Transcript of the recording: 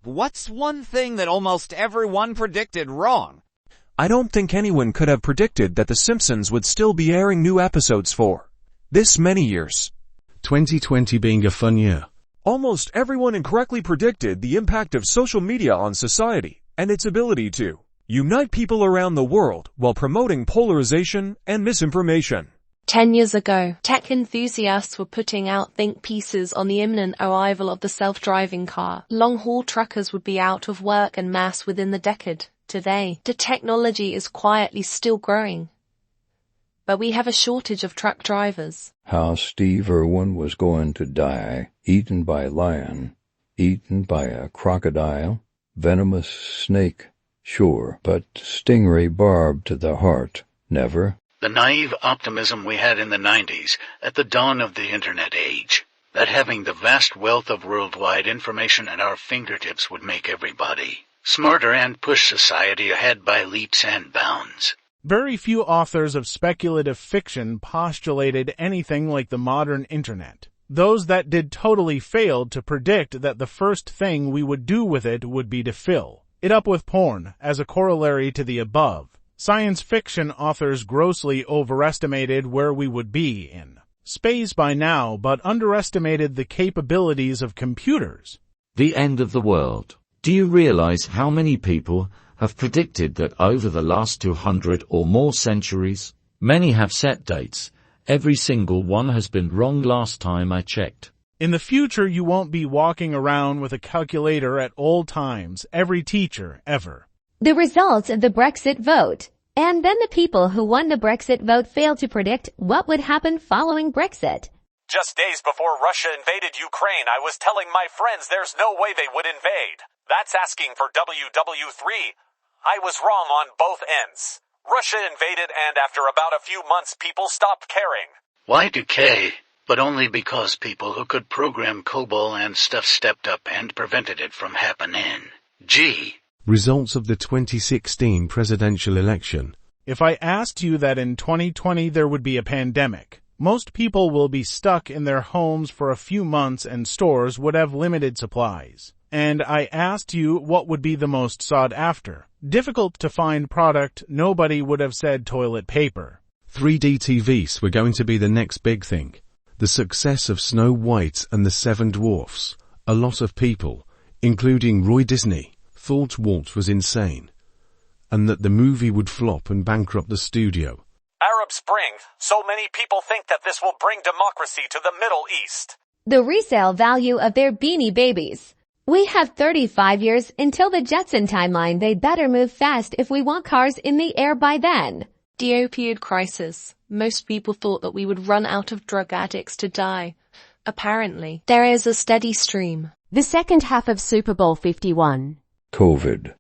What's one thing that almost everyone predicted wrong? I don't think anyone could have predicted that The Simpsons would still be airing new episodes for this many years. 2020 being a fun year. Almost everyone incorrectly predicted the impact of social media on society and its ability to unite people around the world while promoting polarization and misinformation. 10 years ago, tech enthusiasts were putting out think pieces on the imminent arrival of the self-driving car. Long-haul truckers would be out of work en masse within the decade. Today, the technology is quietly still growing, but we have a shortage of truck drivers. How Steve Irwin was going to die, eaten by lion, eaten by a crocodile, venomous snake, sure, but stingray barb to the heart, never. The naive optimism we had in the 90s, at the dawn of the internet age, that having the vast wealth of worldwide information at our fingertips would make everybody smarter and push society ahead by leaps and bounds. Very few authors of speculative fiction postulated anything like the modern internet. Those that did totally failed to predict that the first thing we would do with it would be to fill it up with porn as a corollary to the above. Science fiction authors grossly overestimated where we would be in space by now, but underestimated the capabilities of computers. The end of the world. Do you realize how many people have predicted that over the last 200 or more centuries? Many have set dates. Every single one has been wrong last time I checked. In the future, you won't be walking around with a calculator at all times, every teacher ever. The results of the Brexit vote. And then the people who won the Brexit vote failed to predict what would happen following Brexit. Just days before Russia invaded Ukraine, I was telling my friends there's no way they would invade. That's asking for WW3. I was wrong on both ends. Russia invaded, and after about a few months, people stopped caring. Y2K, but only because people who could program COBOL and stuff stepped up and prevented it from happening. G. Results of the 2016 presidential election. If I asked you that in 2020 there would be a pandemic, most people will be stuck in their homes for a few months and stores would have limited supplies. And I asked you what would be the most sought after. Difficult to find product, nobody would have said toilet paper. 3D TVs were going to be the next big thing. The success of Snow White and the Seven Dwarfs. A lot of people, including Roy Disney, thought Walt was insane, and that the movie would flop and bankrupt the studio. Arab Spring. So many people think that this will bring democracy to the Middle East. The resale value of their Beanie Babies. We have 35 years until the Jetson timeline. They better move fast if we want cars in the air by then. The opioid crisis. Most people thought that we would run out of drug addicts to die. Apparently, there is a steady stream. The second half of Super Bowl 51. COVID.